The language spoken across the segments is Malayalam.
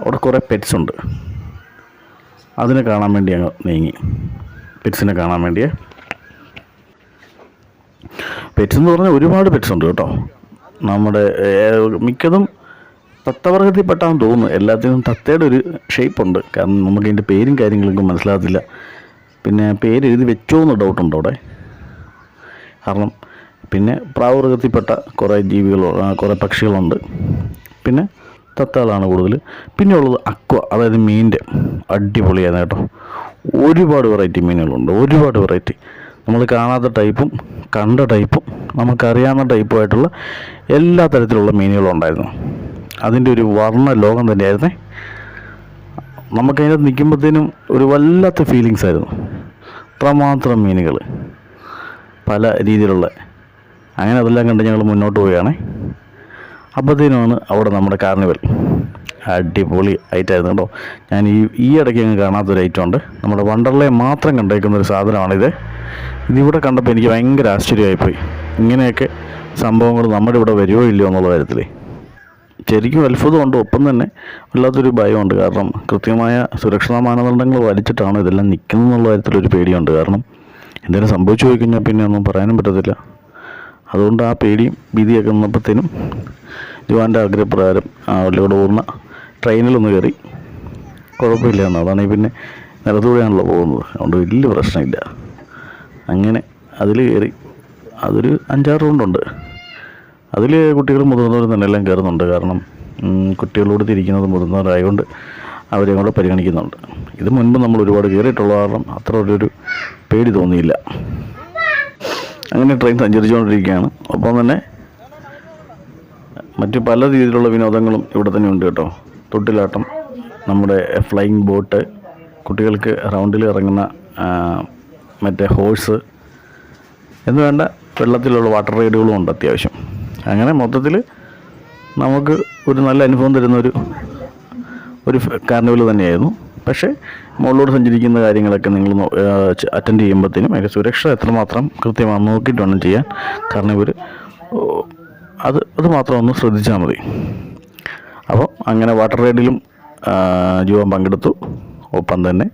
അവിടെ കുറേ പെറ്റ്സ് ഉണ്ട്. അതിനെ കാണാൻ വേണ്ടി അങ്ങ് നീങ്ങി. പെറ്റ്സിനെ കാണാൻ വേണ്ടിയേ. പെറ്റ്സ് എന്ന് പറഞ്ഞാൽ ഒരുപാട് പെറ്റ്സ് ഉണ്ട് കേട്ടോ. നമ്മുടെ മിക്കതും തത്തവർഗത്തിൽപ്പെട്ടാന്ന് തോന്നുന്നു. എല്ലാത്തിനും തത്തയുടെ ഒരു ഷേപ്പുണ്ട്. കാരണം നമുക്ക് അതിൻ്റെ പേരും കാര്യങ്ങളൊന്നും മനസ്സിലാകത്തില്ല. പിന്നെ പേര് എഴുതി വെച്ചോ എന്ന് ഡൗട്ടുണ്ട് അവിടെ. കാരണം പിന്നെ പ്രാവർഗത്തിൽപ്പെട്ട കുറേ കുറേ പക്ഷികളുണ്ട്. പിന്നെ തത്തകളാണ് കൂടുതൽ. പിന്നെ ഉള്ളത് അക്വ, അതായത് മീനിൻ്റെ അടിപൊളിയാണ് കേട്ടോ. ഒരുപാട് വെറൈറ്റി മീനുകളുണ്ട്, ഒരുപാട് വെറൈറ്റി. നമ്മൾ കാണാത്ത ടൈപ്പും കണ്ട ടൈപ്പും നമുക്കറിയാവുന്ന ടൈപ്പുമായിട്ടുള്ള എല്ലാ തരത്തിലുള്ള മീനുകളും ഉണ്ടായിരുന്നു. അതിൻ്റെ ഒരു വർണ്ണ ലോകം തന്നെയായിരുന്നേ. നമുക്കതിനകത്ത് നിൽക്കുമ്പോഴത്തേനും ഒരു വല്ലാത്ത ഫീലിങ്സ് ആയിരുന്നു. അത്രമാത്രം മീനുകൾ പല രീതിയിലുള്ള. അങ്ങനെ അതെല്ലാം കണ്ട് ഞങ്ങൾ മുന്നോട്ട് പോവുകയാണേ. അപ്പോഴത്തേനുമാണ് അവിടെ നമ്മുടെ കാർണിവൽ. അടിപൊളി ഐറ്റമായിരുന്നു കേട്ടോ. ഞാൻ ഈ ഇടയ്ക്ക് അങ്ങ് കാണാത്തൊരു ഐറ്റം ഉണ്ട്. നമ്മുടെ വണ്ടർലയെ മാത്രം കണ്ടേക്കുന്നൊരു സാധനമാണിത്. ഇതിവിടെ കണ്ടപ്പോൾ എനിക്ക് ഭയങ്കര ആശ്ചര്യമായിപ്പോയി. ഇങ്ങനെയൊക്കെ സംഭവങ്ങൾ നമ്മുടെ ഇവിടെ വരുമോ ഇല്ലയോ എന്നുള്ള കാര്യത്തിൽ ശരിക്കും അത്ഭുതമുണ്ട്. ഒപ്പം തന്നെ വല്ലാത്തൊരു ഭയമുണ്ട്. കാരണം കൃത്യമായ സുരക്ഷാ മാനദണ്ഡങ്ങൾ വലിച്ചിട്ടാണ് ഇതെല്ലാം നിൽക്കുന്നത് എന്നുള്ള കാര്യത്തിലൊരു പേടിയുണ്ട്. കാരണം എന്തെങ്കിലും സംഭവിച്ചു പോയി കഴിഞ്ഞാൽ പിന്നെ ഒന്നും പറയാനും പറ്റത്തില്ല. അതുകൊണ്ട് ആ പേടിയും ഭീതിയൊക്കെ വന്നപ്പോഴത്തേനും ജുവാൻ്റെ ആഗ്രഹപ്രകാരം അവരിലൂടെ പോകുന്ന ട്രെയിനിലൊന്ന് കയറി. കുഴപ്പമില്ല എന്ന്. അതാണെങ്കിൽ പിന്നെ നിലത്തൂടെയാണല്ലോ പോകുന്നത്, അതുകൊണ്ട് വലിയ പ്രശ്നമില്ല. അങ്ങനെ അതിൽ കയറി. അതൊരു 5-6 റൗണ്ടുണ്ട്. അതിൽ കുട്ടികളും മുതിർന്നവരും തന്നെ എല്ലാം കയറുന്നുണ്ട്. കാരണം കുട്ടികളോട് തിരിക്കുന്നത് മുതിർന്നവരായതുകൊണ്ട് അവരെയും കൂടെ പരിഗണിക്കുന്നുണ്ട്. ഇത് മുൻപ് നമ്മൾ ഒരുപാട് കയറിയിട്ടുള്ള കാരണം അത്ര ഒരു പേടി തോന്നിയില്ല. അങ്ങനെ ട്രെയിൻ സഞ്ചരിച്ചുകൊണ്ടിരിക്കുകയാണ്. ഒപ്പം തന്നെ മറ്റു പല രീതിയിലുള്ള വിനോദങ്ങളും ഇവിടെ തന്നെ ഉണ്ട് കേട്ടോ. തൊട്ടിലാട്ടം, നമ്മുടെ ഫ്ലൈയിങ് ബോട്ട്, കുട്ടികൾക്ക് റൗണ്ടിൽ ഇറങ്ങുന്ന മറ്റേ ഹോഴ്സ് എന്ന് വേണ്ട വെള്ളത്തിലുള്ള വാട്ടർ റൈഡുകളും ഉണ്ട് അത്യാവശ്യം. അങ്ങനെ മൊത്തത്തിൽ നമുക്ക് ഒരു നല്ല അനുഭവം തരുന്ന ഒരു കാർണിവൽ തന്നെയായിരുന്നു. പക്ഷേ മുകളിലൂടെ സഞ്ചരിക്കുന്ന കാര്യങ്ങളൊക്കെ നിങ്ങൾ അറ്റൻഡ് ചെയ്യുമ്പോഴത്തേനും അതിൻ്റെ സുരക്ഷ എത്രമാത്രം കൃത്യമായി നോക്കിയിട്ട് വേണം ചെയ്യാൻ. കാരണം അത് മാത്രം ഒന്ന് ശ്രദ്ധിച്ചാൽ മതി. അപ്പോൾ അങ്ങനെ വാട്ടർ റൈഡിലും ജുവാൻ പങ്കെടുത്തു. ഒപ്പം തന്നെ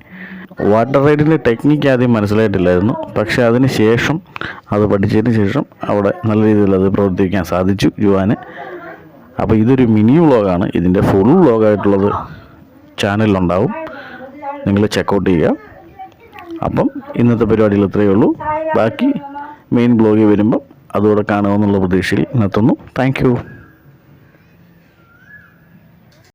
വാട്ടർ റൈഡിൻ്റെ ടെക്നിക്ക് ആദ്യം മനസ്സിലായിട്ടില്ലായിരുന്നു. പക്ഷേ അതിന് ശേഷം അത് പഠിച്ചതിന് ശേഷം അവിടെ നല്ല രീതിയിൽ അത് പ്രവർത്തിക്കാൻ സാധിച്ചു ജുവാന്. അപ്പോൾ ഇതൊരു മിനി വ്ളോഗാണ്. ഇതിൻ്റെ ഫുൾ വ്ളോഗായിട്ടുള്ളത് ചാനലിലുണ്ടാവും, നിങ്ങൾ ചെക്കൗട്ട് ചെയ്യുക. അപ്പം ഇന്നത്തെ പരിപാടികൾ ഇത്രയേ ഉള്ളൂ. ബാക്കി മെയിൻ ബ്ലോഗിൽ വരുമ്പം അതുകൂടെ കാണുമെന്നുള്ള പ്രതീക്ഷയിൽ നിർത്തുന്നു. Thank you.